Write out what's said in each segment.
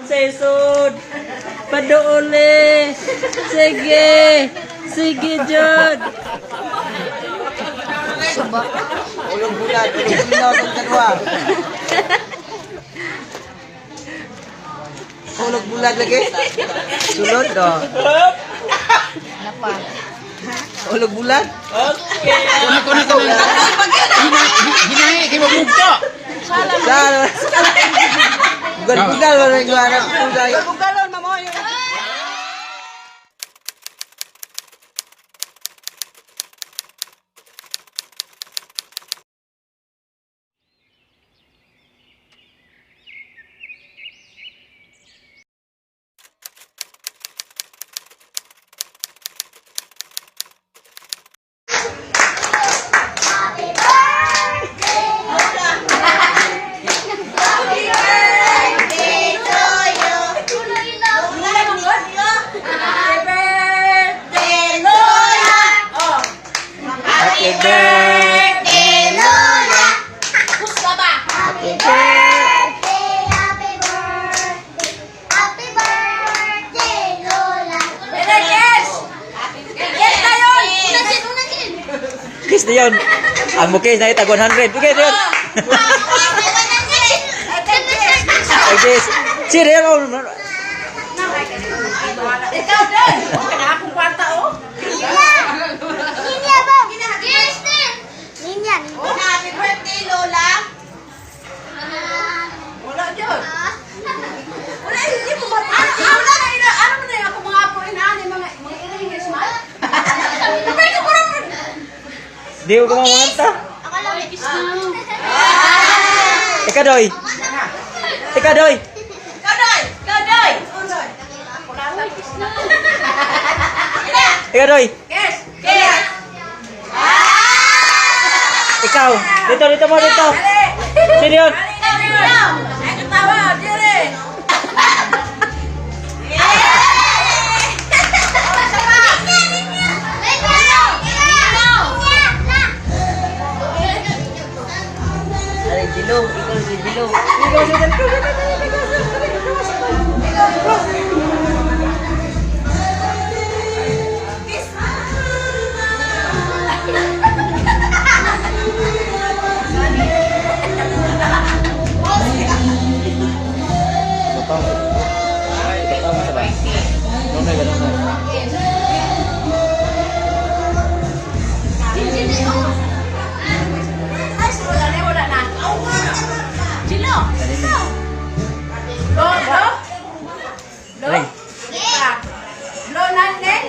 Sa isod. Paduuli. Sige. Sige, Jod. Saba. Ulong bulan. Ulong bulan ng dalawa. Ulong bulan lagi. Sulod, no? Napa? Ulong bulan? Okay. Hinahi kay mabugto. Salah. Bugal-bugal orang yang anak bugal. Bugalon, mamoy. Happy birthday, Lola. Happy birthday. Happy birthday, Lola. Kiss na yun. Ang mukis na ita 100. Okay, yun. Okay. Sir, Ikaw din! Kaya akong kwarta, oh! Ninya ba? Ninya. Happy birthday, Lola! Wala dyan! Wala, hindi mo ba? Ano mo na yung ako mga apo inaan, mga iringis, man? Pwede ko rin! di ko mamamanta. Ako lang may kiss Ika, Doy. Ika, Doy. Kadoy! Kadoy! Ika, Doy. Yes! Yes! Ikaw. Dito mo, dito. Sino yun? Ay, katawa! Dire! Ay, Jilong. Ikaw si Jilong. Wala na. Sino? Lo? Lo? Lo? Lo natin?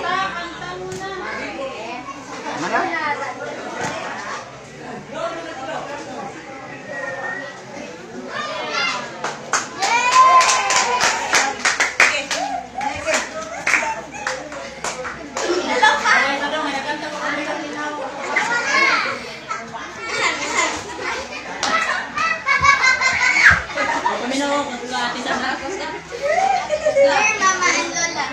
Dear Mama and Lola.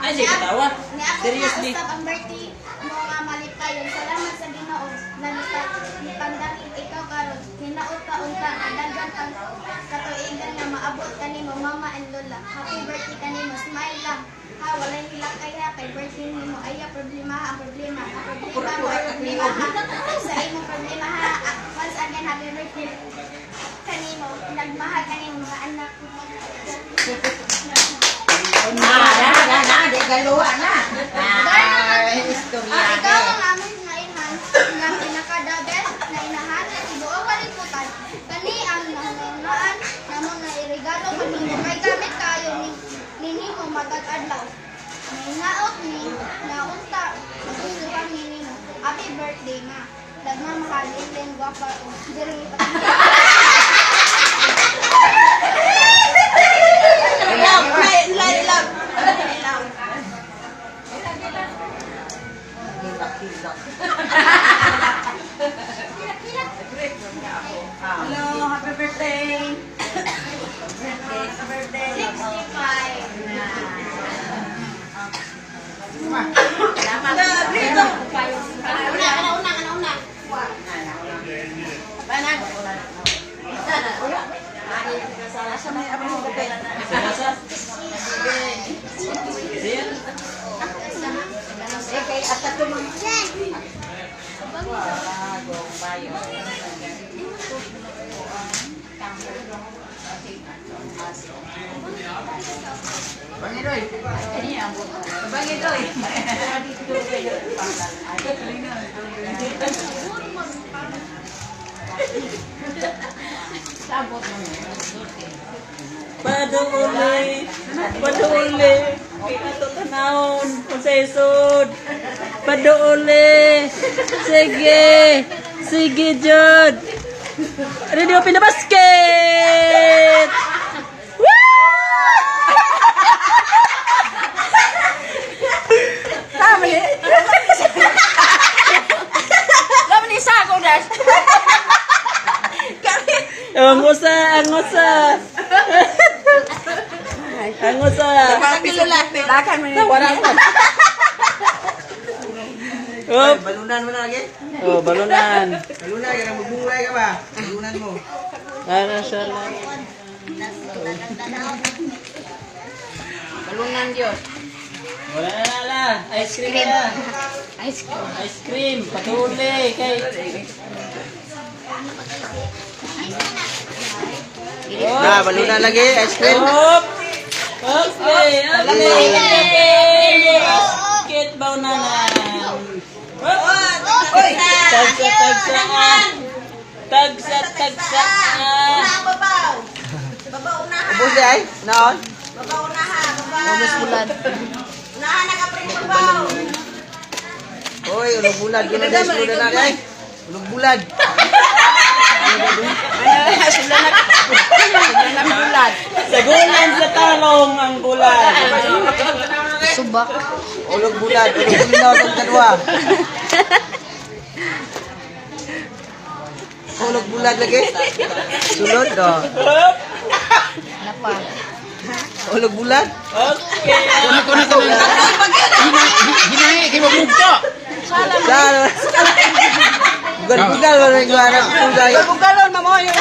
Ay, sige, katawa. Ni ako Seriously. na ang birthday mo nga malikayon. Salamat sa Ginoo na nipandakit ikaw karon. Hinaot ka unta dagan ang katuigan nga maabot kanimo Mama and Lola. Happy birthday kanimo. Smile lang. Ha, walay hilakay ha kay birthday nimo. Aya problema ha, ang problema. Ang problema mo ay problema ha. Sa imong problema ha. Once again, happy birthday kanimo. Nagmahal kanimo mga anak ko. Di galuha na. Ikaw ang aming nainan na pinaka-the best na inahan at ibuo kalimutan. Kani ang nangunaan namon na irigalo kanimo kay gamit kayo nini mo matag adlaw. May naot ni naunta magsusuhan nini mo. Happy birthday nga. Nagmamahal din guwapa o diri Hello, happy birthday! Happy birthday! 65. Una. Paduli. Paduli. Ato tanahon. Kung sa isod. Paduli. Sige. Sige, Jud. Ready open the basket. Tama ni. Tama ni sa ko das. Angosa, angosa. Angosa. Dakan mo ni. Wala pa. Oy, balunan mo na lagi. Oh, balunan. Balunan, kaya magbungulay ka ba? Balunan mo. Para sa lang. Balungan Diyos. Wala na. Ice cream na. Ice cream. Ice cream. Paduli. Kay. Na, balunan lagi, ice cream. Hop. Okay. Okay. Basket baunanan. Hop. Tagsa, tagsa. Tagsa, tagsa. Ubus di ay? Naon? Ubus bulan. Oy, ulog bulad. Gina guys, ulog na ay. Ulog bulad. Sulan bulan. Sagulan sa talong ang bulan. Subak. Ulog bulad. Ulog bulad ang kadwa. Ulog bulad lagi. Sulod do. Hop. Napa? Ulog bulad. Okay. Hinahi, kay mabugto. Saan? Bugal-bugal wala yung anak ko dahil. Bugalon mamo yung.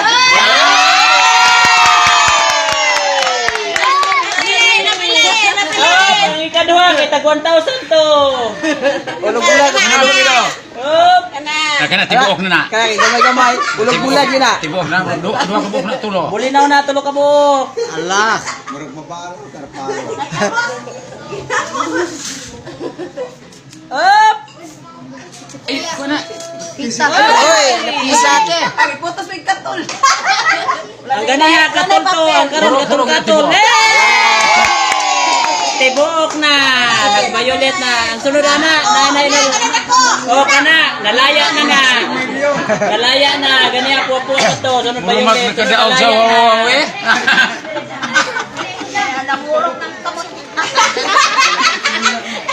Ang ikaduha kay tag 1,000 to. Ulog bulad. Ulog bulad. Hop. Kaya tibuok na na. Kaya gamay-gamay. Ulog bulad yun na. Tibuok na. Dua ka buok na tulo. Bulinaw na tulo ka buok. Allah. Hop. Ay, ko na. Pita. Oy, napisa. Ay, putos may katol. Ang ganiya katol to, ang karon katol katol. Tibuok na, nag-violet na. Ang sunod na, nanay na. O kana, nalaya na na. Nalaya na, ganiya puwa-puwa na to. Sunod Puro violet. magkadaog sa wawaw eh. Namurok ng kamot.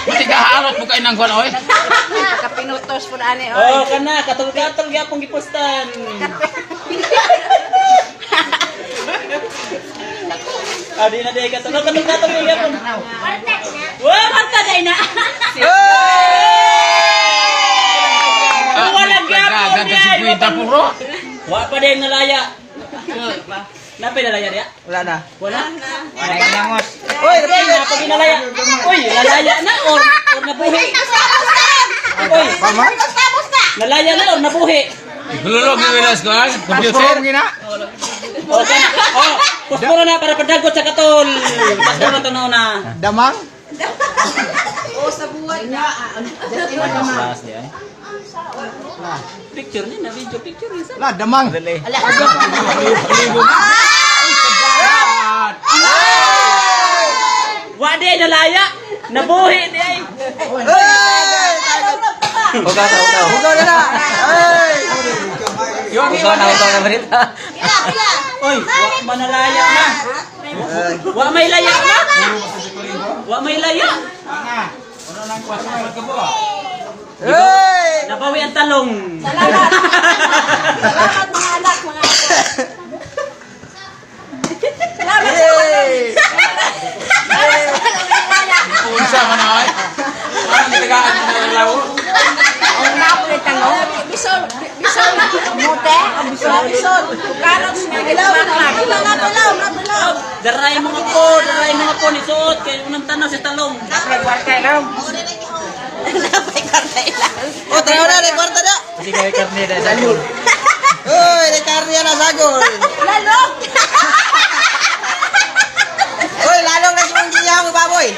Buti ka halot mo kayo ng kwan, oy. Kapinutos po na ani. O kana, katol-katol gyapon gipustan. Adi na day katol, katol-katol gyapon. Wah, mata day na. Wala gyapon Ganda si Kuita puro. Wa pa din nalaya. Napay nalaya dia? Wala na. Wala. Oy, Ay, napay nalaya. Uy, nalaya na or nabuhi. Uy, nalaya na or nabuhi. Hululog ni Wilas ko, ay. Computer. O kana. O, puspuro na para padagot sa katol. Puspuro to na. Damang? Picture ni na video picture ni sa. La, damang. Wa de nalaya. Nabuhi di ay. Ugaw na na. Ay! Ugaw na berita. Oy, wa manalaya na. Wa may laya na. Wa may laya. Hey! Nabawi ang talong. Salamat mga anak, mga apo. Salamat sa Hey! Unsa man ay. Ano nitagaan mo ng lawo? ang napulit ang bisol mute bisol bisol karot nga gilawon na Daray mga po ni suot kay unang tanaw sa talong. Napay kwarta lang. Oh, tanaw na, may kwarta na. Kasi kaya karne na sa yun. Uy, may karya na sagol. Lalok! Uy, lalong na sumong giya mo, baboy.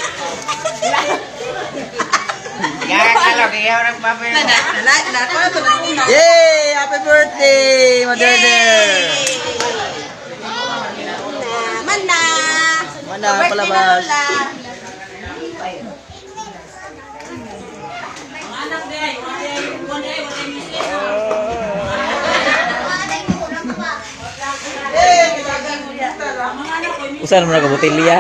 Yay! Happy birthday, Mother There. Mana! Mana, palabas. Mga anak day, wala misi. Eh, kailangan mo dito lang. Usan mo na ka botelya?